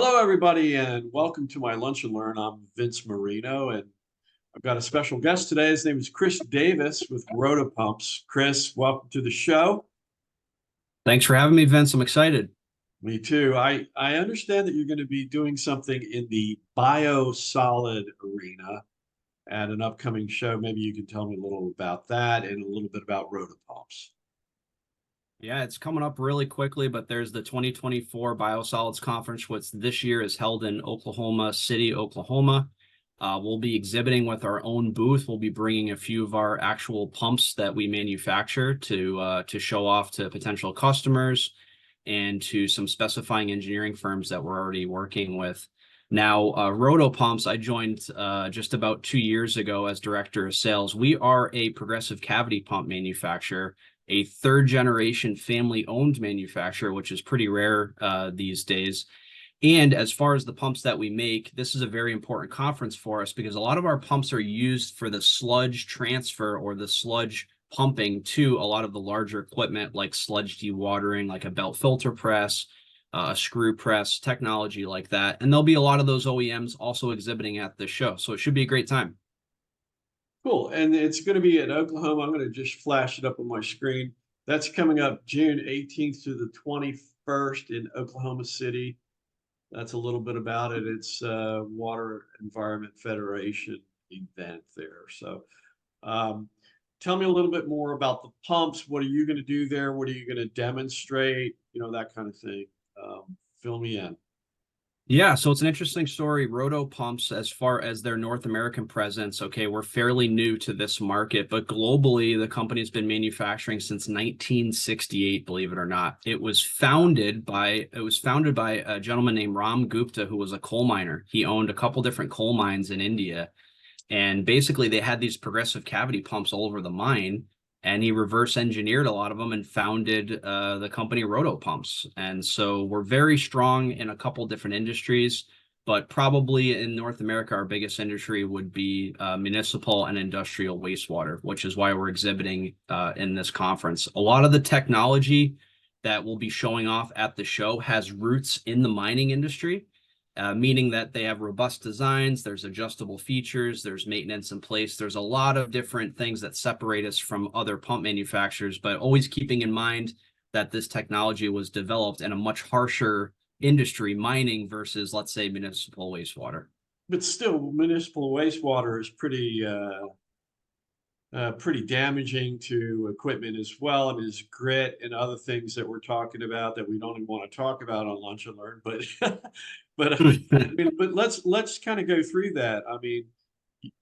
Hello, everybody, and welcome to my Lunch and Learn. I'm Vince Marino, and I've got a special guest today. His name is Chris Davis with Roto Pumps. Chris, welcome to the show. Thanks for having me, Vince. I'm excited. Me too. I understand that you're going to be doing something in the biosolid arena at an upcoming show. Maybe you can tell me a little about that and a little bit about Roto Pumps. Yeah, it's coming up really quickly, but there's the 2024 Biosolids Conference, which this year is held in Oklahoma City, Oklahoma. We'll be exhibiting with our own booth. We'll be bringing a few of our actual pumps that we manufacture to show off to potential customers and to some specifying engineering firms that we're already working with. Now, Roto Pumps, I joined just about 2 years ago as director of sales. We are a progressive cavity pump manufacturer, a third generation family owned manufacturer, which is pretty rare these days. And as far as the pumps that we make, this is a very important conference for us because a lot of our pumps are used for the sludge transfer or the sludge pumping to a lot of the larger equipment like sludge dewatering, like a belt filter press, a screw press, technology like that. And there'll be a lot of those OEMs also exhibiting at the show. So it should be a great time. Cool. And it's going to be in Oklahoma. I'm going to just flash it up on my screen. That's coming up June 18th to the 21st in Oklahoma City. That's a little bit about it. It's Water Environment Federation event there. So tell me a little bit more about the pumps. What are you going to do there? What are you going to demonstrate? That kind of thing. Fill me in. Yeah, so it's an interesting story. Roto Pumps, as far as their North American presence, okay, we're fairly new to this market, but globally, the company's been manufacturing since 1968, believe it or not. It was founded by a gentleman named Ram Gupta, who was a coal miner. He owned a couple different coal mines in India, and basically they had these progressive cavity pumps all over the mine, and he reverse engineered a lot of them and founded the company Roto Pumps. And so we're very strong in a couple different industries, but probably in North America, our biggest industry would be municipal and industrial wastewater, which is why we're exhibiting in this conference. A lot of the technology that we'll be showing off at the show has roots in the mining industry. Meaning that they have robust designs, there's adjustable features, there's maintenance in place. There's a lot of different things that separate us from other pump manufacturers, but always keeping in mind that this technology was developed in a much harsher industry, mining versus, let's say, municipal wastewater. But still, municipal wastewater is pretty damaging to equipment as well. I mean, there's grit and other things that we're talking about that we don't even want to talk about on Lunch and Learn. But but let's kind of go through that. I mean,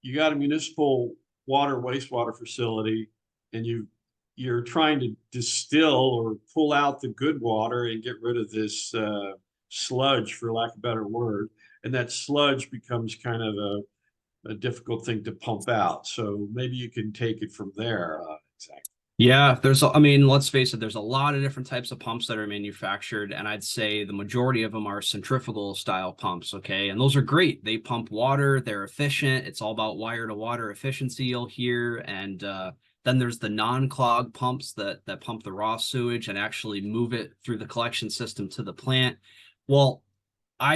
you got a municipal water wastewater facility, and you're trying to distill or pull out the good water and get rid of this sludge, for lack of a better word, and that sludge becomes kind of a difficult thing to pump out. So maybe you can take it from there. Exactly. Yeah, I mean, let's face it, there's a lot of different types of pumps that are manufactured, and I'd say the majority of them are centrifugal style pumps, okay? And those are great. They pump water, they're efficient. It's all about wire to water efficiency you'll hear. And then there's the non-clog pumps that pump the raw sewage and actually move it through the collection system to the plant. Well,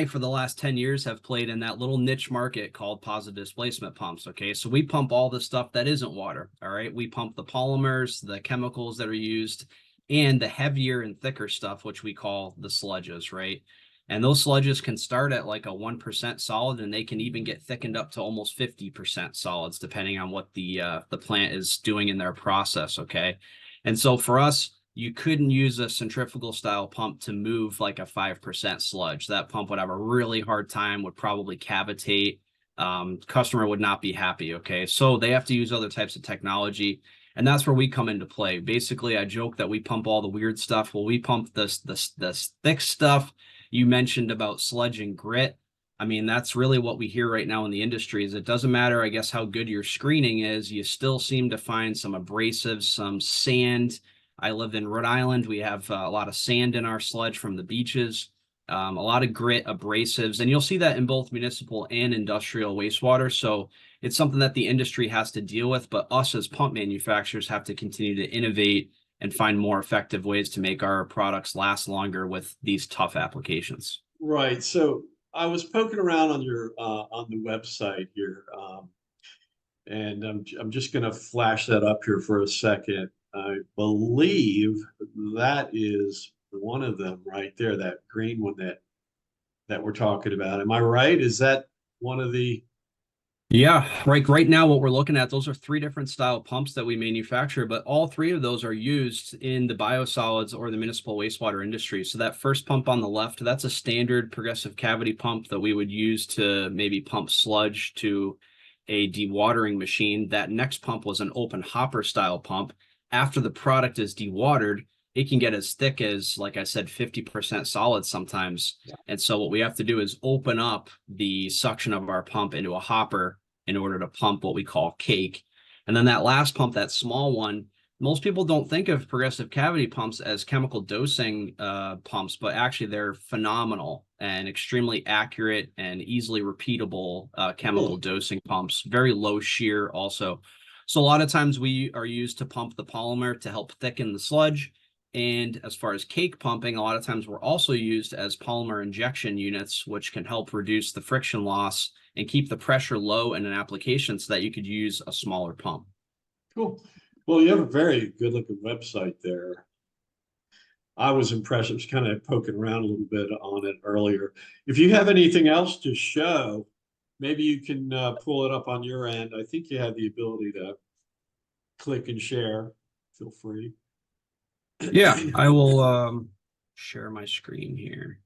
for the last 10 years, have played in that little niche market called positive displacement pumps. Okay. So we pump all the stuff that isn't water. All right. We pump the polymers, the chemicals that are used, and the heavier and thicker stuff, which we call the sludges. Right. And those sludges can start at like a 1% solid, and they can even get thickened up to almost 50% solids, depending on what the plant is doing in their process. Okay. And so for us, you couldn't use a centrifugal style pump to move like a 5% sludge. That pump would have a really hard time, would probably cavitate. Customer would not be happy. Okay. So they have to use other types of technology. And that's where we come into play. Basically, I joke that we pump all the weird stuff. Well, we pump this thick stuff you mentioned about sludge and grit. I mean, that's really what we hear right now in the industry is it doesn't matter, I guess, how good your screening is. You still seem to find some abrasives, some sand. I lived in Rhode Island. We have a lot of sand in our sludge from the beaches, a lot of grit, abrasives, and you'll see that in both municipal and industrial wastewater. So it's something that the industry has to deal with, but us as pump manufacturers have to continue to innovate and find more effective ways to make our products last longer with these tough applications. Right. So I was poking around on your on the website here, and I'm just going to flash that up here for a second. I believe that is one of them right there, that green one that we're talking about. Am I right? Is that one of the? Yeah, right now what we're looking at, those are three different style pumps that we manufacture, but all three of those are used in the biosolids or the municipal wastewater industry. So that first pump on the left, that's a standard progressive cavity pump that we would use to maybe pump sludge to a dewatering machine. That next pump was an open hopper style pump. After the product is dewatered, it can get as thick as, like I said, 50% solid sometimes. And so what we have to do is open up the suction of our pump into a hopper in order to pump what we call cake. And then that last pump, that small one, most people don't think of progressive cavity pumps as chemical dosing pumps, but actually they're phenomenal and extremely accurate and easily repeatable chemical dosing pumps, very low shear also. So a lot of times we are used to pump the polymer to help thicken the sludge. And as far as cake pumping, a lot of times we're also used as polymer injection units, which can help reduce the friction loss and keep the pressure low in an application so that you could use a smaller pump. Cool. Well, you have a very good looking website there. I was impressed. I was kind of poking around a little bit on it earlier. If you have anything else to show, maybe you can pull it up on your end. I think you have the ability to click and share. Feel free. Yeah, I will share my screen here.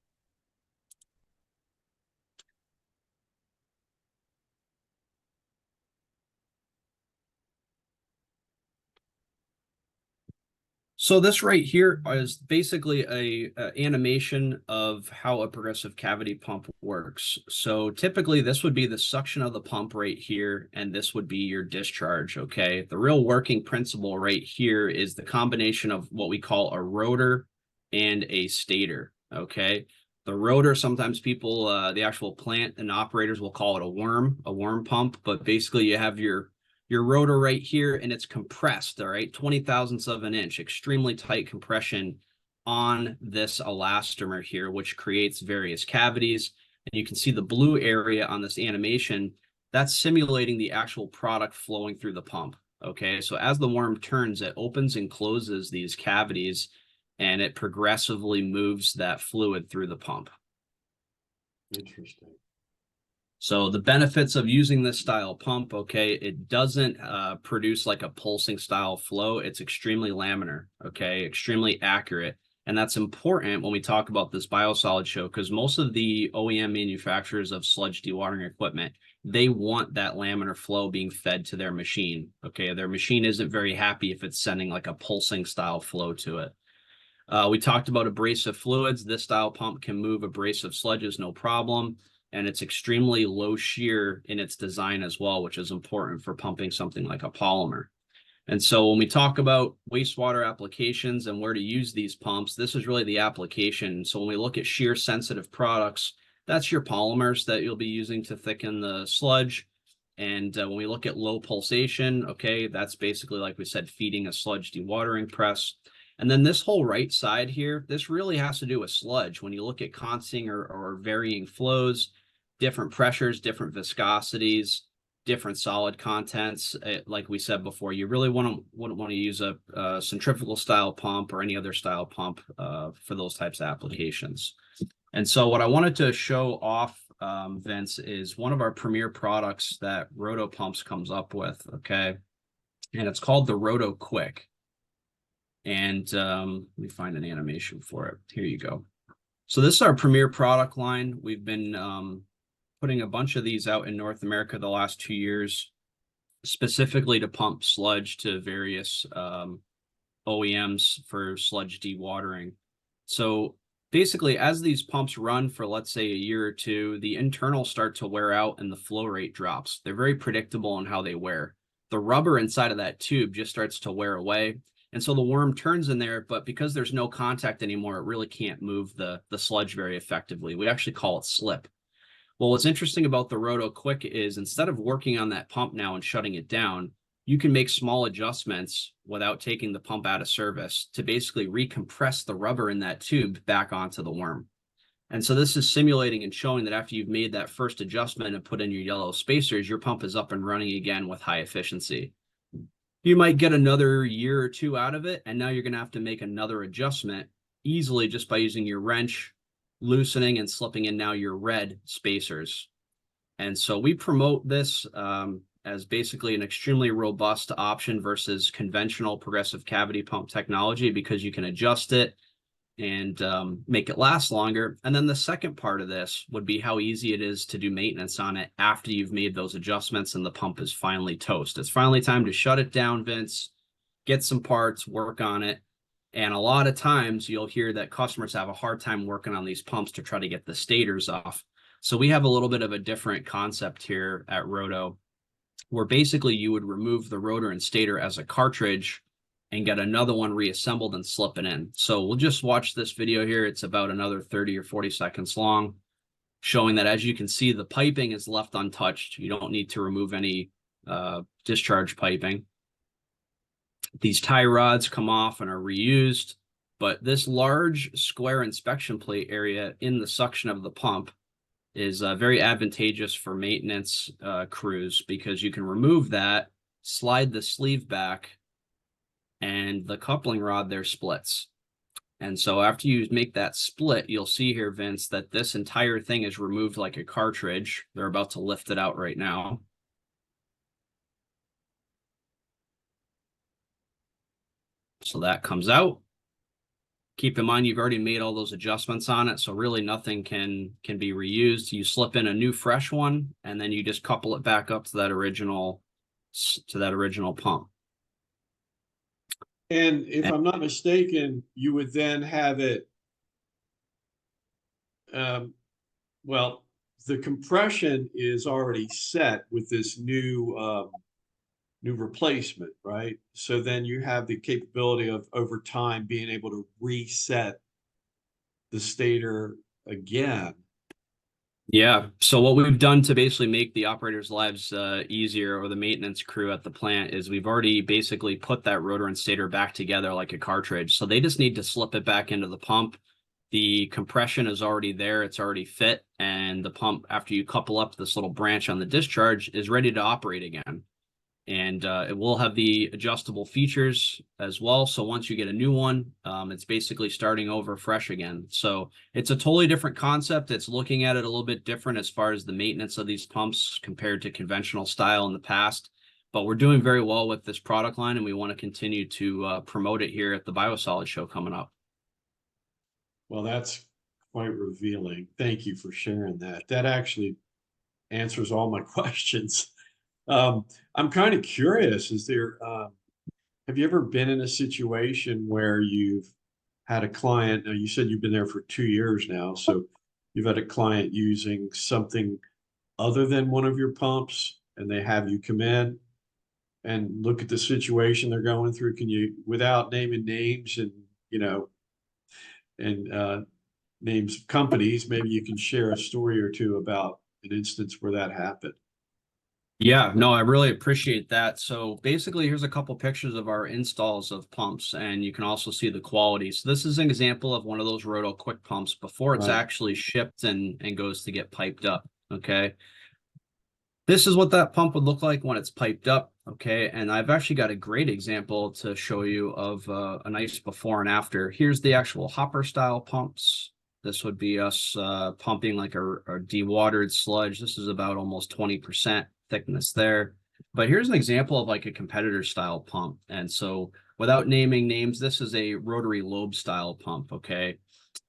So this right here is basically a animation of how a progressive cavity pump works. So typically this would be the suction of the pump right here, and this would be your discharge, okay? The real working principle right here is the combination of what we call a rotor and a stator, okay? The rotor, sometimes people, the actual plant and operators will call it a worm pump, but basically you have your rotor right here, and it's compressed, all right, 20 thousandths of an inch, extremely tight compression on this elastomer here, which creates various cavities. And you can see the blue area on this animation, that's simulating the actual product flowing through the pump, okay? So as the worm turns, it opens and closes these cavities, and it progressively moves that fluid through the pump. Interesting. So the benefits of using this style pump, okay, it doesn't produce like a pulsing style flow. It's extremely laminar, okay, extremely accurate. And that's important when we talk about this biosolid show, because most of the OEM manufacturers of sludge dewatering equipment, they want that laminar flow being fed to their machine, okay? Their machine isn't very happy if it's sending like a pulsing style flow to it. We talked about abrasive fluids. This style pump can move abrasive sludges, no problem. And it's extremely low shear in its design as well, which is important for pumping something like a polymer. And so when we talk about wastewater applications and where to use these pumps, this is really the application. So when we look at shear sensitive products, that's your polymers that you'll be using to thicken the sludge. And when we look at low pulsation, okay, that's basically, like we said, feeding a sludge dewatering press. And then this whole right side here, this really has to do with sludge. When you look at constant or varying flows, different pressures, different viscosities, different solid contents, like we said before, you really wouldn't want to use a centrifugal style pump or any other style pump for those types of applications. And so what I wanted to show off, Vince, is one of our premier products that Roto Pumps comes up with, okay? And it's called the Roto Quick. And let me find an animation for it. Here you go. So this is our premier product line. We've been putting a bunch of these out in North America the last 2 years, specifically to pump sludge to various OEMs for sludge dewatering. So basically, as these pumps run for, let's say, a year or two, the internals start to wear out and the flow rate drops. They're very predictable in how they wear. The rubber inside of that tube just starts to wear away. And so the worm turns in there, but because there's no contact anymore, it really can't move the sludge very effectively. We actually call it slip. Well, what's interesting about the Roto Quick is instead of working on that pump now and shutting it down, you can make small adjustments without taking the pump out of service to basically recompress the rubber in that tube back onto the worm. And so this is simulating and showing that after you've made that first adjustment and put in your yellow spacers, your pump is up and running again with high efficiency. You might get another year or two out of it, and now you're going to have to make another adjustment easily just by using your wrench, loosening and slipping in now your red spacers. And so we promote this as basically an extremely robust option versus conventional progressive cavity pump technology, because you can adjust it and make it last longer. And then the second part of this would be how easy it is to do maintenance on it after you've made those adjustments and the pump is finally toast. It's finally time to shut it down, Vince, get some parts, work on it. And a lot of times you'll hear that customers have a hard time working on these pumps to try to get the stators off. So we have a little bit of a different concept here at Roto, where basically you would remove the rotor and stator as a cartridge and get another one reassembled and slip it in. So we'll just watch this video here. It's about another 30 or 40 seconds long, showing that, as you can see, the piping is left untouched. You don't need to remove any discharge piping. These tie rods come off and are reused, but this large square inspection plate area in the suction of the pump is very advantageous for maintenance crews, because you can remove that, slide the sleeve back, and the coupling rod there splits. And so after you make that split, you'll see here, Vince, that this entire thing is removed like a cartridge. They're about to lift it out right now. So that comes out. Keep in mind, you've already made all those adjustments on it, so really nothing can be reused. You slip in a new fresh one, and then you just couple it back up to that original pump. And if I'm not mistaken, you would then have it, well, the compression is already set with this new replacement, right? So then you have the capability of, over time, being able to reset the stator again. Yeah. So what we've done to basically make the operators' lives easier, or the maintenance crew at the plant, is we've already basically put that rotor and stator back together like a cartridge. So they just need to slip it back into the pump. The compression is already there. It's already fit. And the pump, after you couple up this little branch on the discharge, is ready to operate again. And it will have the adjustable features as well. So once you get a new one, it's basically starting over fresh again. So it's a totally different concept. It's looking at it a little bit different as far as the maintenance of these pumps compared to conventional style in the past. But we're doing very well with this product line, and we want to continue to promote it here at the Biosolids show coming up. Well, that's quite revealing. Thank you for sharing that. That actually answers all my questions. I'm kind of curious, have you ever been in a situation where you've had a client, now you said you've been there for 2 years now, so you've had a client using something other than one of your pumps, and they have you come in and look at the situation they're going through? Can you, without naming names and, names of companies, maybe you can share a story or two about an instance where that happened? Yeah, no, I really appreciate that. So basically, here's a couple pictures of our installs of pumps, and you can also see the quality. So this is an example of one of those Roto quick pumps before it's actually shipped and goes to get piped up. Okay. This is what that pump would look like when it's piped up. Okay. And I've actually got a great example to show you of a nice before and after. Here's the actual hopper style pumps. This would be us pumping like a dewatered sludge. This is about almost 20% thickness there. But here's an example of like a competitor style pump. And so, without naming names, this is a rotary lobe style pump. Okay.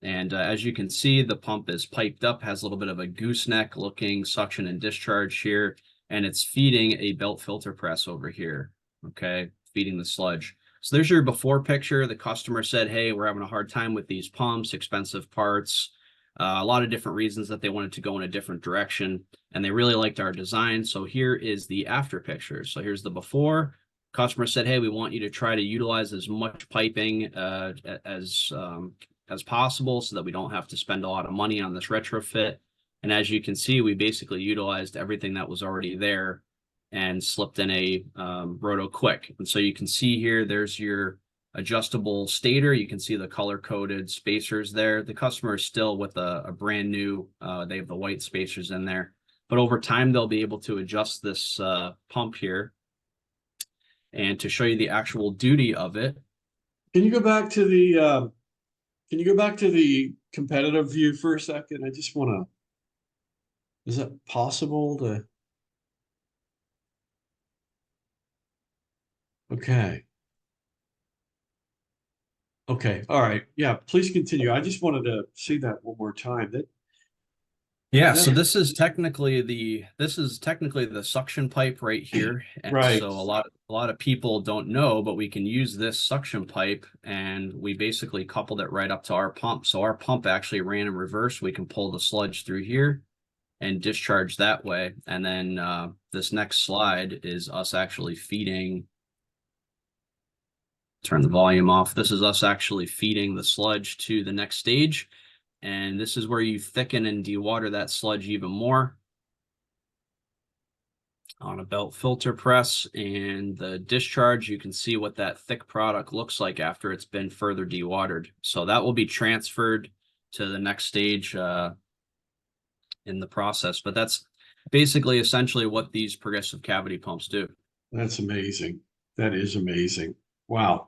And as you can see, the pump is piped up, has a little bit of a gooseneck looking suction and discharge here, and it's feeding a belt filter press over here. Okay. Feeding the sludge. So there's your before picture. The customer said, hey, we're having a hard time with these pumps, expensive parts, a lot of different reasons that they wanted to go in a different direction, and they really liked our design. So here is the after picture. So here's the before. Customer said, hey, we want you to try to utilize as much piping as possible so that we don't have to spend a lot of money on this retrofit. And as you can see, we basically utilized everything that was already there and slipped in a Roto Quick. And so you can see here, there's your adjustable stator. You can see the color-coded spacers there. The customer is still with a brand new, they have the white spacers in there. But over time, they'll be able to adjust this pump here. And to show you the actual duty of it. Can you go back to the competitive view for a second? I just want to, is that possible to? Okay. Okay. All right. Yeah, please continue. I just wanted to see that one more time. Yeah, so this is technically the suction pipe right here. And right. so a lot of people don't know, but we can use this suction pipe, and we basically coupled it right up to our pump. So our pump actually ran in reverse. We can pull the sludge through here and discharge that way. And then this next slide is us actually feeding. Turn the volume off. This is us actually feeding the sludge to the next stage. And this is where you thicken and dewater that sludge even more on a belt filter press. And the discharge, you can see what that thick product looks like after it's been further dewatered. So that will be transferred to the next stage in the process. But that's basically essentially what these progressive cavity pumps do. That's amazing. That is amazing. Wow.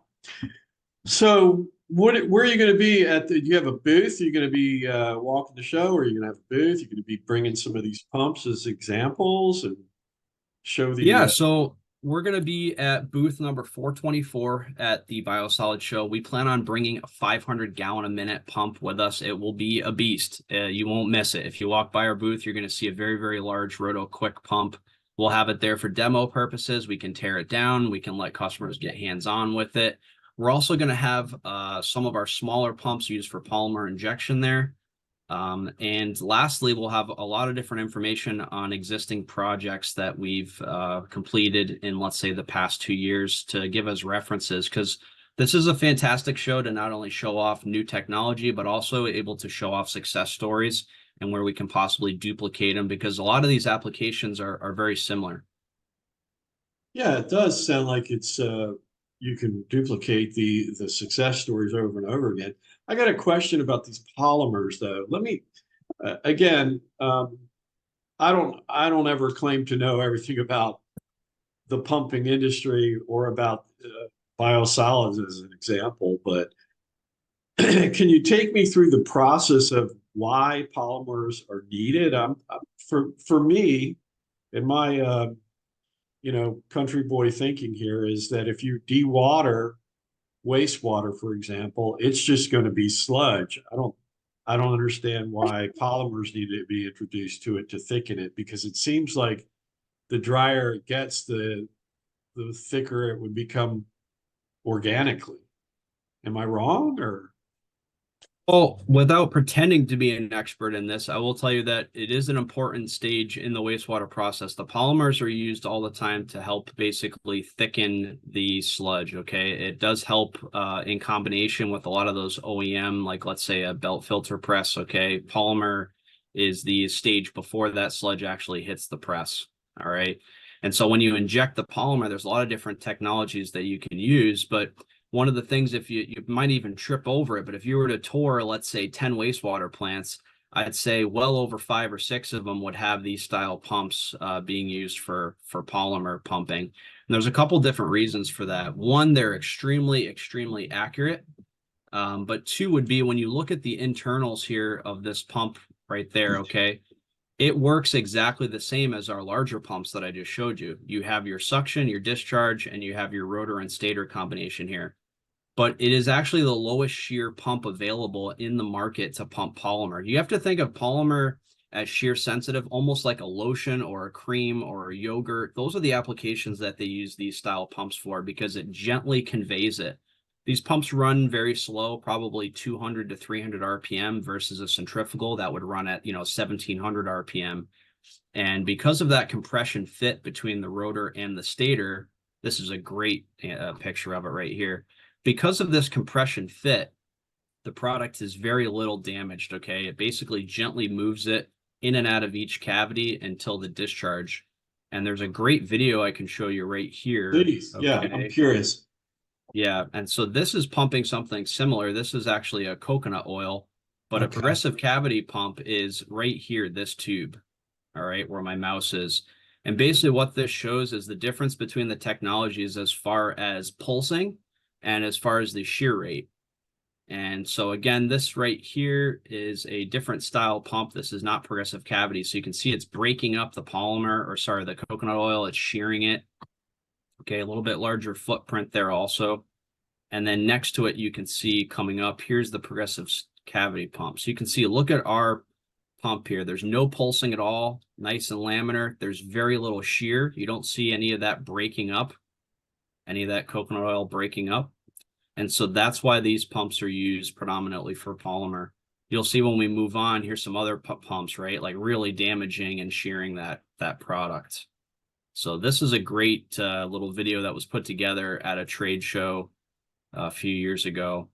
So where are you going to be at do you have a booth? Are you going to be walking the show, or are you going to have a booth? You're going to be bringing some of these pumps as examples and show the Yeah, so we're going to be at booth number 424 at the Biosolids show. We plan on bringing a 500-gallon-a-minute pump with us. It will be a beast. You won't miss it. If you walk by our booth, you're going to see a very, very large Roto Quick pump. We'll have it there for demo purposes. We can tear it down. We can let customers get hands-on with it. We're also going to have some of our smaller pumps used for polymer injection there. And lastly, we'll have a lot of different information on existing projects that we've completed in, let's say, the past 2 years to give us references, because this is a fantastic show to not only show off new technology, but also able to show off success stories and where we can possibly duplicate them, because a lot of these applications are very similar. Yeah, it does sound like it's you can duplicate the success stories over and over again. I got a question about these polymers, though. Let me again. I don't ever claim to know everything about the pumping industry or about biosolids as an example, but can you take me through the process of why polymers are needed? For me, in my country boy thinking here is that if you dewater wastewater, for example, it's just going to be sludge. I don't understand why polymers need to be introduced to it to thicken it, because it seems like the drier it gets, the thicker it would become organically. Am I wrong, or? Well, without pretending to be an expert in this, I will tell you that it is an important stage in the wastewater process. The polymers are used all the time to help basically thicken the sludge, okay? It does help in combination with a lot of those OEM, like let's say a belt filter press, okay? Polymer is the stage before that sludge actually hits the press, all right? And so when you inject the polymer, there's a lot of different technologies that you can use, but one of the things, if you might even trip over it, but if you were to tour, let's say 10 wastewater plants, I'd say well over 5 or 6 of them would have these style pumps being used for polymer pumping. And there's a couple different reasons for that. One, they're extremely, extremely accurate. But two would be when you look at the internals here of this pump right there, okay, it works exactly the same as our larger pumps that I just showed you. You have your suction, your discharge, and you have your rotor and stator combination here. But it is actually the lowest shear pump available in the market to pump polymer. You have to think of polymer as shear sensitive, almost like a lotion or a cream or a yogurt. Those are the applications that they use these style pumps for, because it gently conveys it. These pumps run very slow, probably 200 to 300 RPM versus a centrifugal that would run at 1700 RPM. And because of that compression fit between the rotor and the stator, this is a great picture of it right here. Because of this compression fit, the product is very little damaged, okay? It basically gently moves it in and out of each cavity until the discharge. And there's a great video I can show you right here. Please, okay? yeah, I'm curious. Yeah, and so this is pumping something similar. This is actually a coconut oil, but a Okay. progressive cavity pump is right here, this tube, all right, where my mouse is. And basically what this shows is the difference between the technologies as far as pulsing and as far as the shear rate. And so again, this right here is a different style pump. This is not progressive cavity. So you can see it's breaking up the polymer, or sorry, the coconut oil, it's shearing it. Okay, a little bit larger footprint there also. And then next to it, you can see coming up, here's the progressive cavity pump. So you can see, look at our pump here. There's no pulsing at all, nice and laminar. There's very little shear. You don't see any of that breaking up, any of that coconut oil breaking up. And so that's why these pumps are used predominantly for polymer. You'll see when we move on, here's some other pumps, right? Like really damaging and shearing that product. So this is a great little video that was put together at a trade show a few years ago.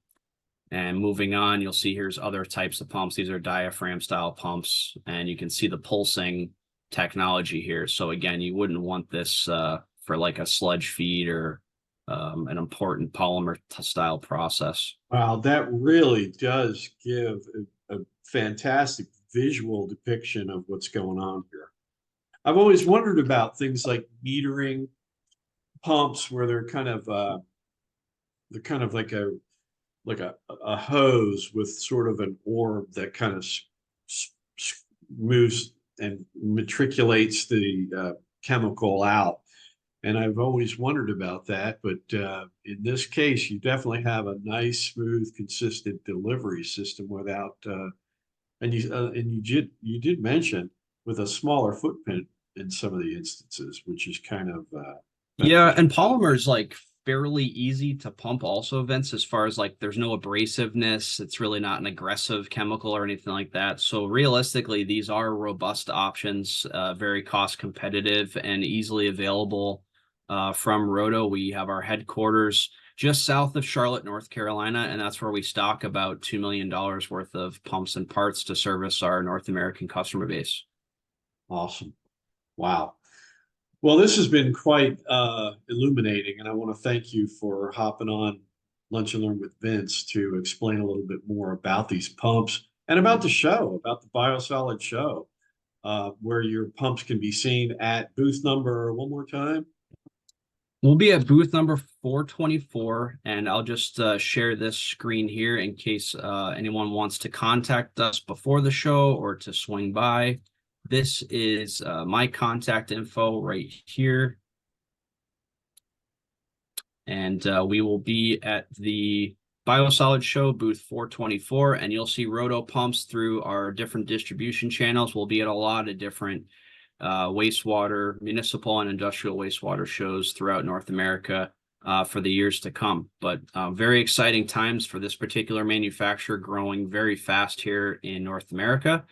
And moving on, you'll see here's other types of pumps. These are diaphragm style pumps, and you can see the pulsing technology here. So again, you wouldn't want this for like a sludge feed or an important polymer style process. Wow, that really does give a fantastic visual depiction of what's going on here. I've always wondered about things like metering pumps where they're kind of like a hose with sort of an orb that kind of moves and matriculates the chemical out. And I've always wondered about that, but in this case, you definitely have a nice, smooth, consistent delivery system without. And you did mention with a smaller footprint in some of the instances, which is kind of Yeah, beneficial. and polymer is like fairly easy to pump also, Vince, as far as like there's no abrasiveness. It's really not an aggressive chemical or anything like that. So realistically, these are robust options, very cost competitive and easily available from Roto. We have our headquarters just south of Charlotte, North Carolina, and that's where we stock about $2 million worth of pumps and parts to service our North American customer base. Awesome. Wow. Well, this has been quite illuminating, and I want to thank you for hopping on Lunch and Learn with Vince to explain a little bit more about these pumps and about the show, about the Biosolid show, where your pumps can be seen at booth number one more time. We'll be at booth number 424, and I'll just share this screen here in case anyone wants to contact us before the show or to swing by. This is my contact info right here. And we will be at the Biosolid Show, booth 424, and you'll see Roto Pumps through our different distribution channels. We'll be at a lot of different wastewater, municipal and industrial wastewater shows throughout North America for the years to come. But very exciting times for this particular manufacturer, growing very fast here in North America.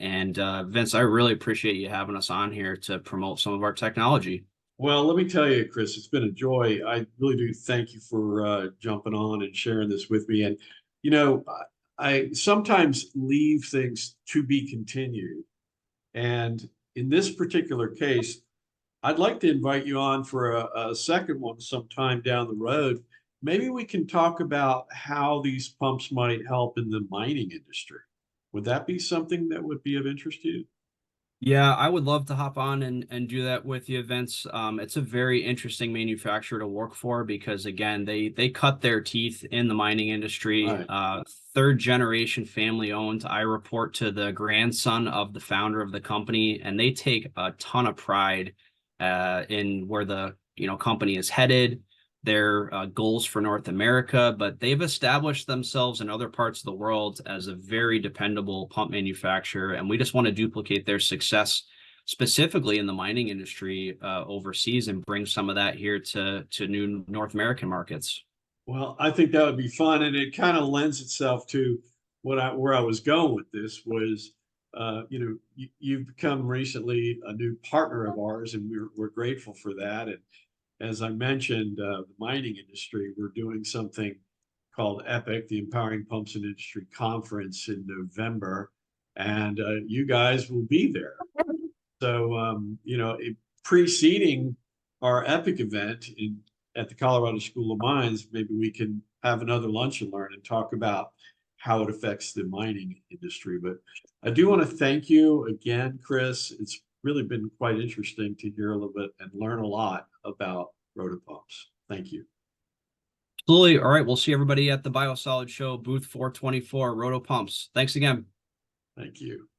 And Vince, I really appreciate you having us on here to promote some of our technology. Well, let me tell you, Chris, it's been a joy. I really do thank you for jumping on and sharing this with me. And, you know, I sometimes leave things to be continued. And in this particular case, I'd like to invite you on for a second one sometime down the road. Maybe we can talk about how these pumps might help in the mining industry. Would that be something that would be of interest to you? Yeah, I would love to hop on and do that with you, Vince. It's a very interesting manufacturer to work for because again, they cut their teeth in the mining industry. Right. Third generation family owned. I report to the grandson of the founder of the company, and they take a ton of pride in where the company is headed, their goals for North America, but they've established themselves in other parts of the world as a very dependable pump manufacturer, and we just want to duplicate their success specifically in the mining industry overseas and bring some of that here to new North American markets. Well, I think that would be fun, and it kind of lends itself to where I was going with this was, you've become recently a new partner of ours, and we're grateful for that. And as I mentioned, the mining industry, we're doing something called EPIC, the Empowering Pumps and Industry Conference in November, and you guys will be there. So, preceding our EPIC event in at the Colorado School of Mines, maybe we can have another lunch and learn and talk about how it affects the mining industry. But I do want to thank you again, Chris. It's really been quite interesting to hear a little bit and learn a lot about Roto Pumps. Thank you. Absolutely. All right. We'll see everybody at the Biosolids show, booth 424, Roto Pumps. Thanks again. Thank you.